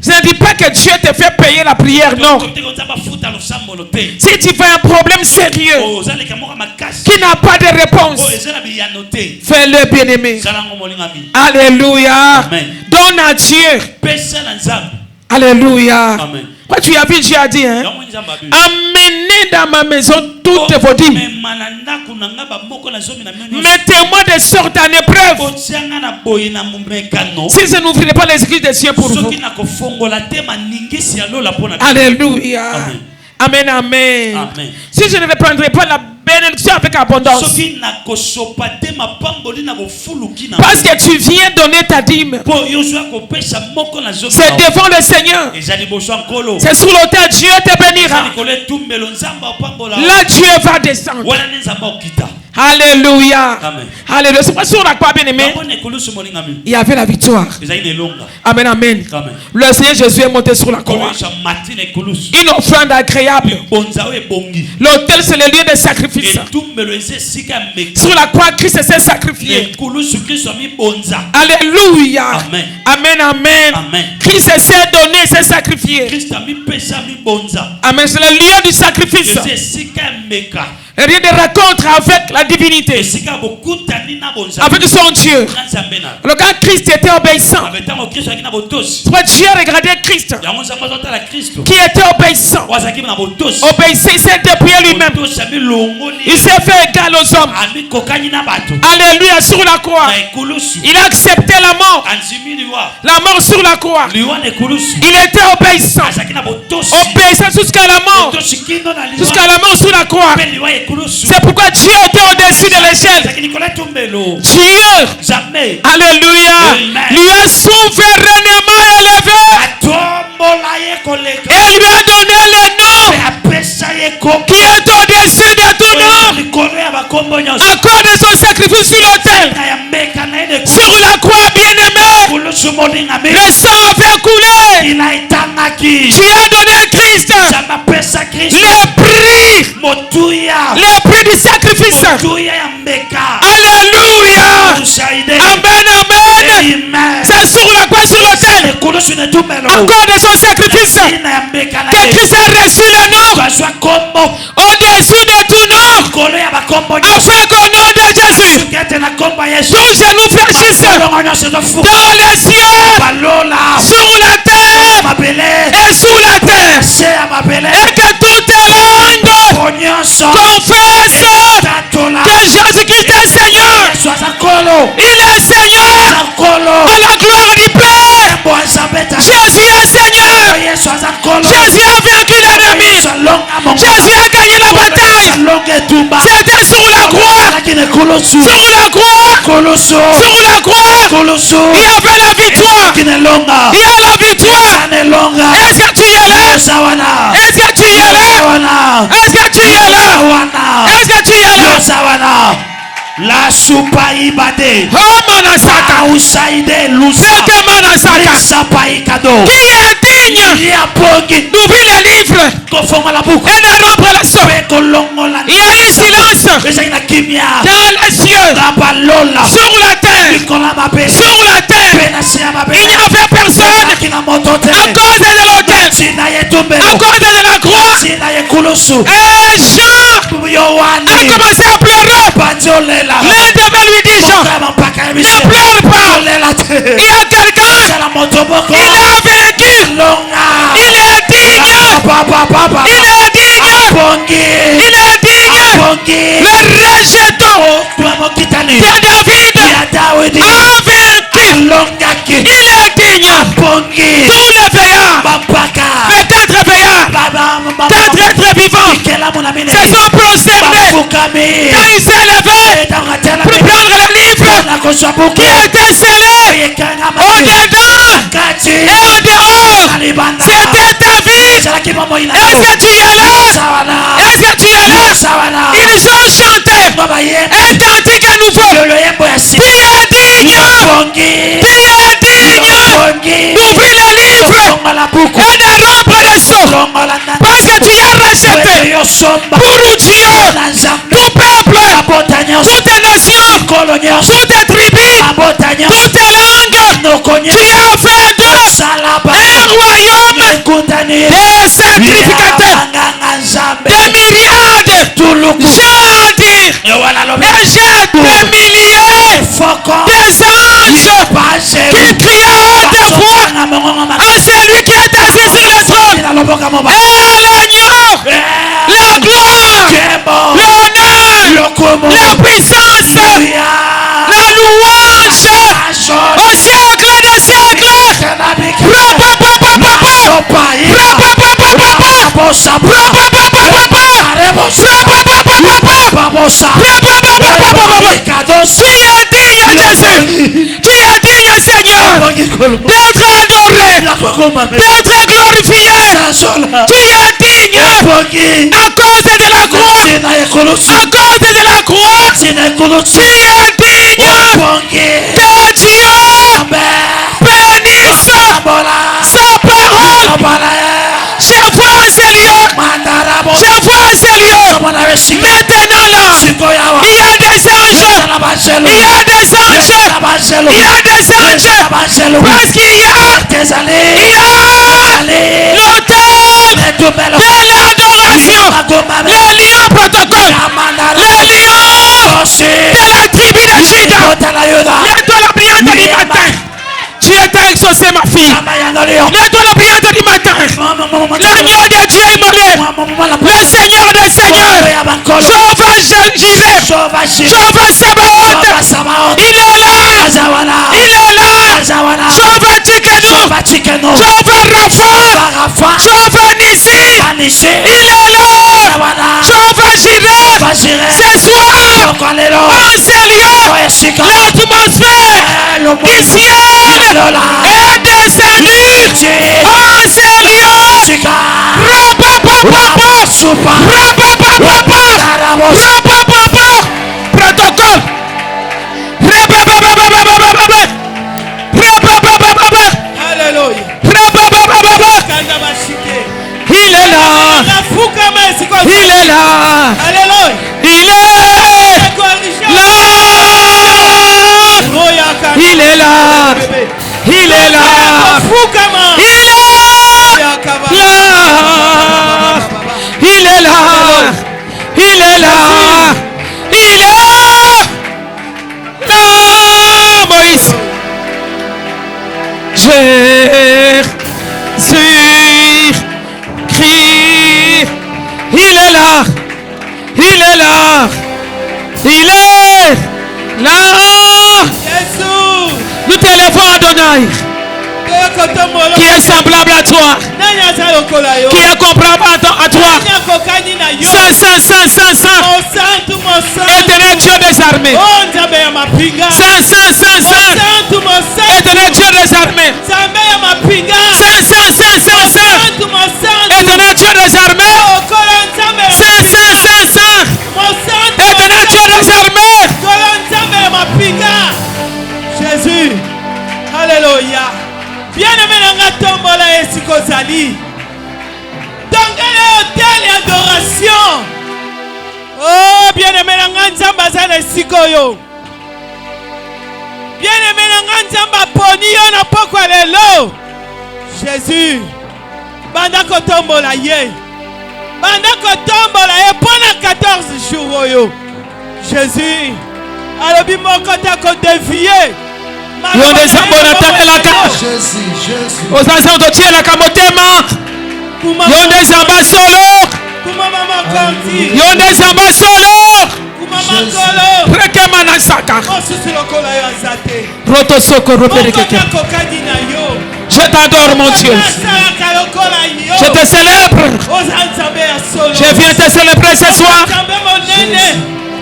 je ne dis pas que Dieu te fait payer la prière, non. Si tu fais un problème sérieux qui n'a pas de réponse, fais-le, bien-aimé. Alléluia. Donne à Dieu. Alléluia. Quand tu as vu, Dieu a dit, hein, amenez dans ma maison toutes vos dîmes. Mettez-moi de sorte en épreuve. Si je n'ouvrirai pas les écrits des cieux pour vous. Alléluia. Amen, amen. Si je ne reprendrai pas la bénédiction avec abondance, parce que tu viens donner ta dîme, c'est devant le Seigneur, c'est sous l'autel, Dieu te bénira. Là Dieu va descendre. Alléluia. Alléluia. C'est pas sur la croix, bien aimé. Il y avait la victoire. Amen, amen. Le Seigneur Jésus est monté sur la croix. Une offrande agréable. L'autel, c'est le lieu de sacrifice. Sur la croix, Christ s'est sacrifié. Alléluia. Amen, amen. Christ s'est donné, s'est sacrifié. Amen. C'est le lieu du sacrifice. Rien de rencontre avec la divinité, avec son Dieu. Alors quand Christ était obéissant, Dieu regardait Christ qui était obéissant. Obéissant, il s'est dépouillé lui-même. Il s'est fait égal aux hommes. Alléluia, sur la croix. Il a accepté la mort. La mort sur la croix. Il était obéissant. Obéissant jusqu'à la mort. Jusqu'à la mort sur la croix. C'est pourquoi Dieu était au-dessus de l'échelle. Dieu, alléluia, lui a souverainement élevé et lui a donné le nom qui est au-dessus de tout nom, à cause de son sacrifice sur l'autel. Sur la croix, bien-aimé, le sang avait coulé. Tu as donné Christ le prix du sacrifice. Alléluia. Amen, amen. C'est sur la croix, sur l'autel, à cause de son sacrifice, que Christ a reçu le nom au-dessus de tout nom, afin qu'au nom de Jésus, tout genou fléchisse dans les cieux, sur la terre et sous la terre, et que toute langue confesse que Jésus-Christ est Seigneur. Il est Seigneur à la gloire du Père. Jésus est Seigneur. Jésus a vaincu l'ennemi. Jésus a gagné la bataille. C'était sur la croix. Sur la croix. Sur la croix. Il y avait la victoire. Il y a la victoire. Est-ce que tu y es là? Est-ce que tu y es là? Est-ce que tu y es là? Est-ce que tu y es là? La soupa ibade. Oh manasata. Usaide lusa. Seke mana Qui est digne d'ouvrir le livre et de rompre la somme. Il y a eu silence dans les cieux, sur la terre. Sur la terre, il n'y avait personne à cause de l'autel, à cause de la croix. Et Jean a commencé à pleurer. L'un devait lui dire, Jean, ne pleure pas. Il y a quelqu'un, il est vaincu. Il est digne. Il est digne. Le rejeton de David a vaincu. Il est digne. Tous les veillards, peut-être veillards, peut-être être vivants, se sont prosternés quand il s'est levé pour prendre le livre qui était scellé au-dedans et en dehors. C'était David. Est-ce que tu es là? Est-ce que tu es là? Ils ont chanté un cantique à nouveau. Tu es digne. Tu es digne d'ouvrir le livre et de rompre le sceau, parce que tu as racheté pour Dieu tout peuple, toutes nations, toutes tribus, toutes langues. Tu as fait d'eux un royaume des sacrificateurs, des myriades. J'ai dit, et j'ai des milliers des anges qui criaient de voix à celui qui est assis sur le trône. Et l'agneau, la gloire, l'honneur, la puissance, la louange au siècle des siècles. Tu es digne, Seigneur, d'être adoré, d'être glorifié. Tu es digne à cause de la croix. À cause de la croix, tu es digne que Dieu bénisse sa parole. Je vois ces lieux. Je vois ces lieux. Maintenant là, il y a des anges. Il y a des anges. Il y a des anges. Parce qu'il y a l'autel de l'adoration. Le lion protocole. Le lion de la tribu de Juda. Lève-toi la prière du matin. Tu étais exaucé, ma fille. Lève-toi la prière du matin. L'agneau de Dieu est immolé. Le Seigneur des Seigneurs. Jehovah Jireh. Jehovah Sabaoth. Il est là. Il est là. Jehovah Tsidkenu. Jehovah Rapha. Jehovah Nissi. Il est là. Jehovah Jireh. Ce soir, en ces lieux, l'atmosphère du ciel est descendue en ces lieux. Protocole. Alléluia. Il est là. Il est là. Alléluia. Il est là. Il est là. Il est là. Il est là. Il est là. Il est là. Il est là. Moïse. Jésus Christ. Il est là. Il est là. Il est là. Nous t'élevons Adonai, qui est semblable à toi, qui est comparable à toi. Saint, éternel Dieu des armées. Saint, éternel Dieu des armées. Saint, éternel Dieu des armées. Saint, éternel Dieu des armées. Jésus, alléluia. Bien-aimé nanga tombola esiko zali. Tongele hôtel et adoration. Oh, bien-aimé nanga nzamba zala esiko yo. Bien-aimé nanga nzamba poni yo na pokwa lelo. Jésus. Banda kotombola ye. Banda kotombola ye pendant 14 jours oyo. Jésus. Alobi moko ta ko dévier. Yonde zambona takelaka. Osanse ototie la kamotema. Yonde zamba solo. Yonde zamba solo. Prekema na saka. Roto soko roperekeke. Je t'adore mon Dieu. Je te célèbre. Je viens te célébrer ce soir.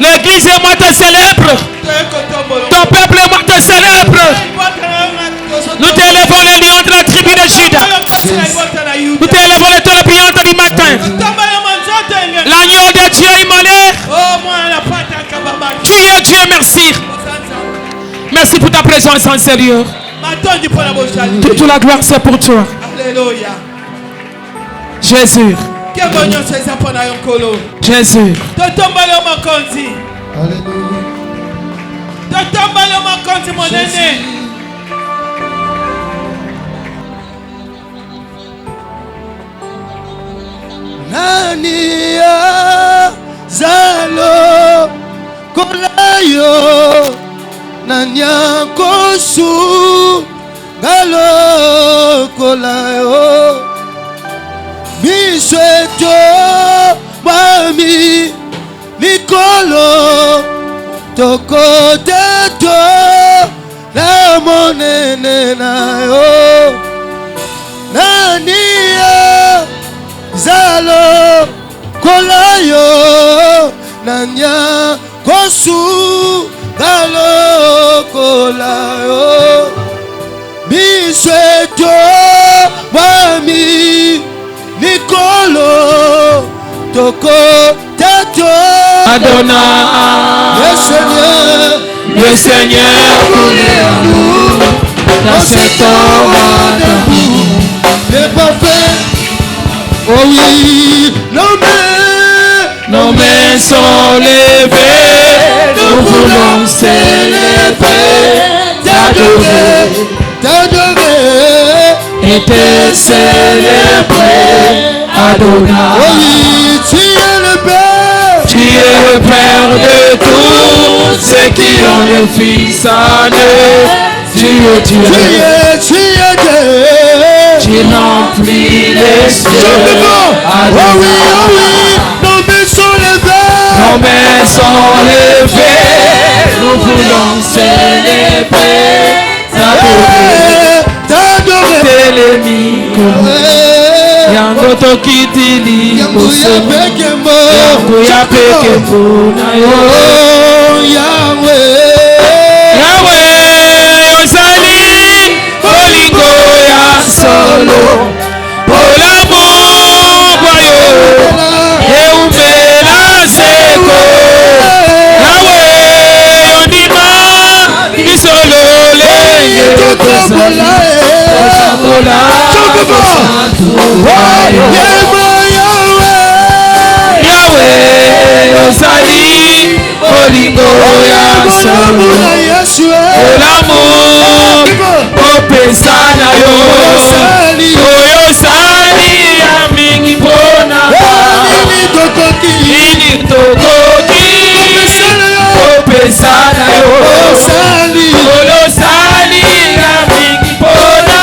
L'église et moi te célèbre. Ton peuple et moi te célèbre. Nous t'élevons les lions de la tribu de Juda. Nous t'élevons les tourbillons du matin. L'agneau de Dieu immolé. Tu es Dieu, merci. Merci pour ta présence en sérieux. Toute la gloire c'est pour toi. Jésus. Jésus. Nania Zalo Kolayo Nanya Kosu Galo Kolayo Misweto Mami Nikolo Toko Teto La Monene Nayo Nania Zalo Kolayo Nanya Kosu Galo Kolayo Misweto Mami Nikolo Toko Tato Adonai. Le Seigneur voulait en nous dans cet homme d'amour. Les parfaits. Oh oui, nos mains sont levées, nous voulons célébrer, t'adorer et te célébrer, Adonai. Oh oui, tu es le Père. Tu es le Père de tous ceux qui ont le Fils en eux. Tu es Dieu. Tu es Dieu. Tu remplis les cieux. Oh oui, nos mains sont levées. Nos mains sont levées. Nous voulons célébrer, t'adorer. Télémico. Yango tokitili. Yango ya pekemo na yo. Yahweh. Yahweh, ozali bolingo ya solo. Olamu boyo eumela seko. Yahweh, ondima bisolo lenge tokobola. Yahweh, ozali bolingo ya solo. Olamu opesa na yo. Oyo sali ya mingi pona nini tokoki opesa na yo. Oyo sali ya mingi pona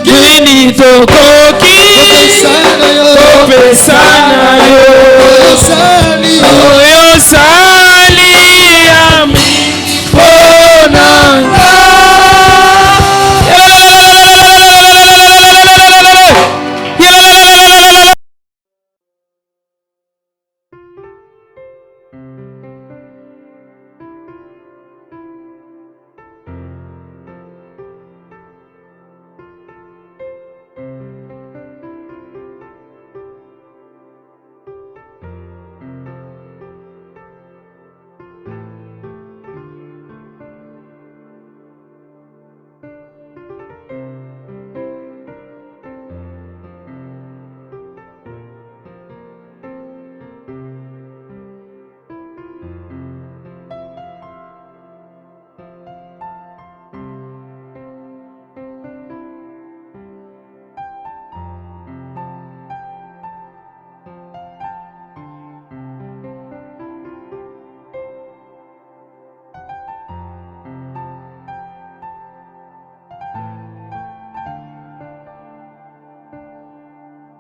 Kini tokoki